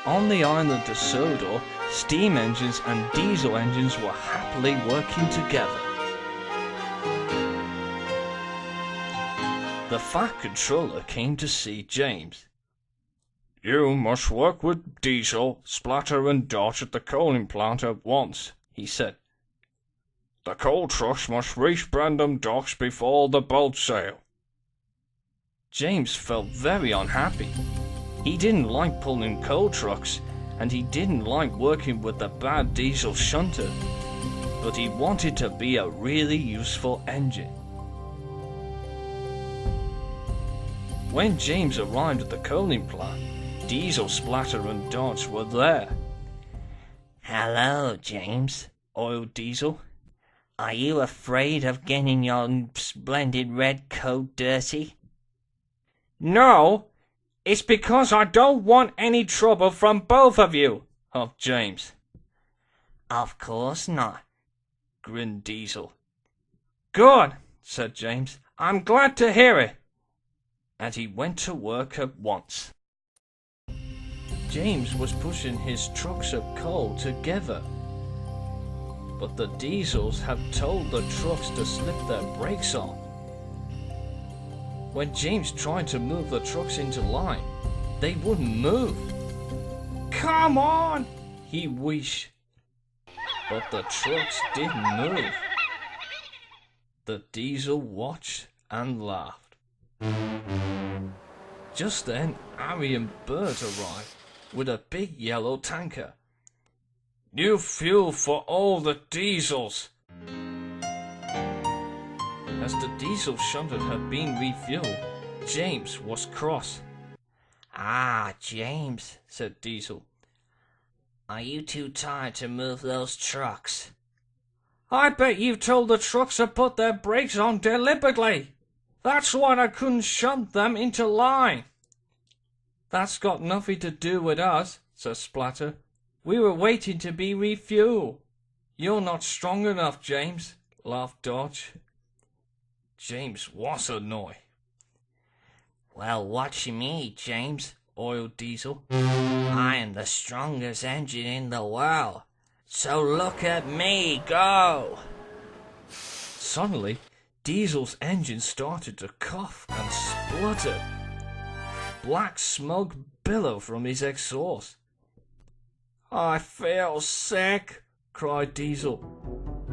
On the island of Sodor, steam engines and diesel engines were happily working together. The Fat Controller came to see James. "You must work with Diesel, Splatter and Dodge at the coaling plant at once," he said. "The coal trucks must reach Brandon docks before the boats sail." James felt very unhappy. He didn't like pulling coal trucks, and he didn't like working with the bad diesel shunter, but he wanted to be a really useful engine. When James arrived at the coaling plant, Diesel, Splatter and Dodge were there. "Hello, James," oiled Diesel. "Are you afraid of getting your splendid red coat dirty?" "No, it's because I don't want any trouble from both of you," huffed James. "Of course not," grinned Diesel. "Good," said James. "I'm glad to hear it." And he went to work at once. James was pushing his trucks of coal together, but the diesels had told the trucks to slip their brakes on. When James tried to move the trucks into line, they wouldn't move. "Come on," he wished, but the trucks didn't move. The diesel watched and laughed. Just then, Arry and Bert arrived with a big yellow tanker. "New fuel for all the diesels." As the diesel shunter had been refueled, James was cross. "Ah, James," said Diesel. "Are you too tired to move those trucks?" "I bet you told the trucks to put their brakes on deliberately. That's why I couldn't shunt them into line." "That's got nothing to do with us," said Splatter. "We were waiting to be refueled." "You're not strong enough, James," laughed Dodge. James was annoyed. "Well, watch me, James," oiled Diesel. "I am the strongest engine in the world, so look at me go!" Suddenly, Diesel's engine started to cough and splutter. Black smoke billowed from his exhaust. "I feel sick," cried Diesel.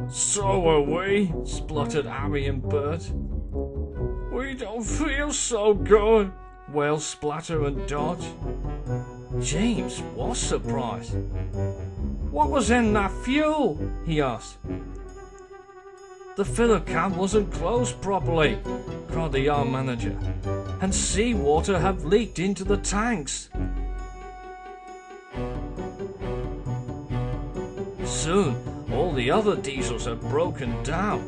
"So are we," spluttered Arry and Bert. "We don't feel so good," wailed Splatter and Dodge. James was surprised. "What was in that fuel?" he asked. "The filler cap wasn't closed properly," cried the yard manager, "and seawater had leaked into the tanks." Soon, all the other diesels had broken down.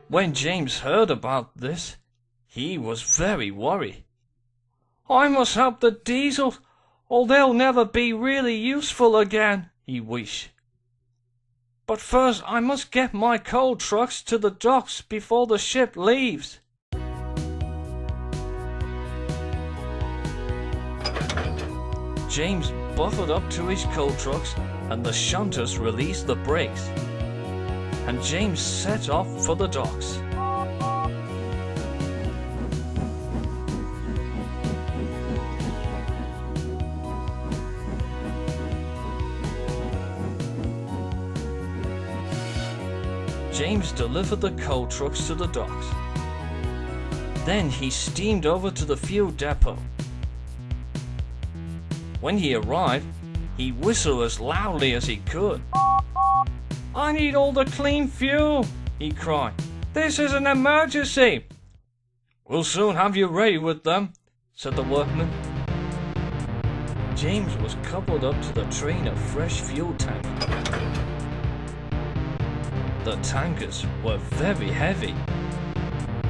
When James heard about this, he was very worried. "I must help the diesels, or they'll never be really useful again," he wished. "But first I must get my coal trucks to the docks before the ship leaves." James buckled up to his coal trucks and the shunters released the brakes. And James set off for the docks. James delivered the coal trucks to the docks. Then he steamed over to the fuel depot. When he arrived, he whistled as loudly as he could. "I need all the clean fuel," he cried. "This is an emergency." "We'll soon have you ready with them," said the workman. James was coupled up to the train of fresh fuel tankers. The tankers were very heavy.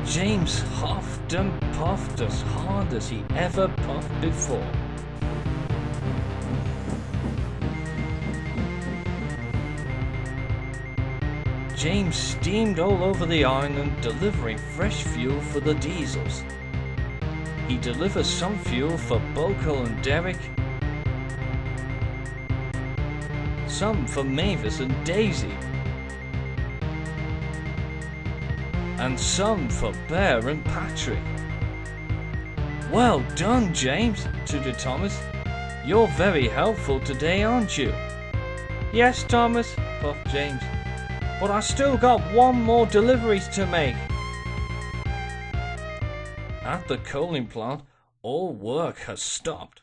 James huffed and puffed as hard as he ever puffed before. James steamed all over the island delivering fresh fuel for the diesels. He delivered some fuel for Boco and Derek, some for Mavis and Daisy, and some for Bear and Patrick. Well done, James, tooted Thomas. You're very helpful today, aren't you? Yes, Thomas, puffed James, but I still got one more deliveries to make. At the coaling plant, all work has stopped.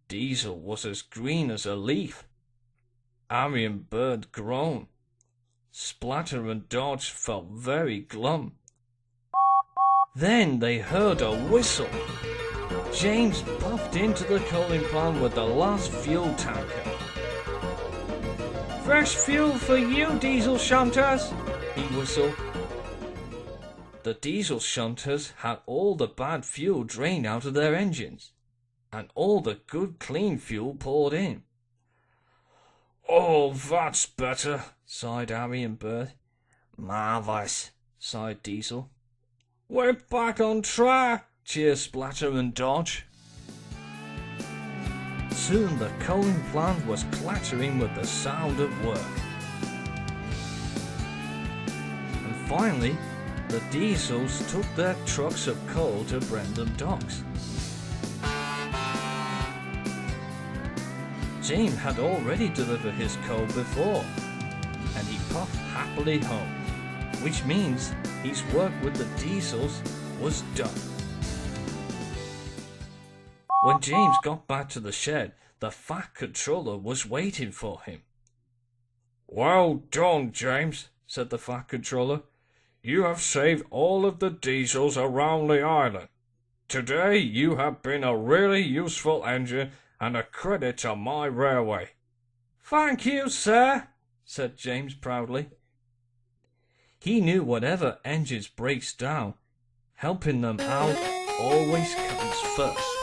Diesel was as green as a leaf. Arry and Bert groaned. Splatter and Dodge felt very glum. Then they heard a whistle. James puffed into the coaling plant with the last fuel tanker. Fresh fuel for you, diesel shunters, he whistled. The diesel shunters had all the bad fuel drained out of their engines, and all the good clean fuel poured in. Oh, that's better, sighed Arry and Bert. Marvellous, sighed Diesel. We're back on track, cheered Splatter and Dodge. Soon the coaling plant was clattering with the sound of work. And finally, the diesels took their trucks of coal to Brendam Docks. James had already delivered his coal before, and he puffed happily home, which means his work with the diesels was done. When James got back to the shed, the Fat Controller was waiting for him. Well done, James, said the Fat Controller. You have saved all of the diesels around the island. Today you have been a really useful engine and a credit to my railway. Thank you, sir, said James proudly. He knew whatever engines breaks down, helping them out always comes first.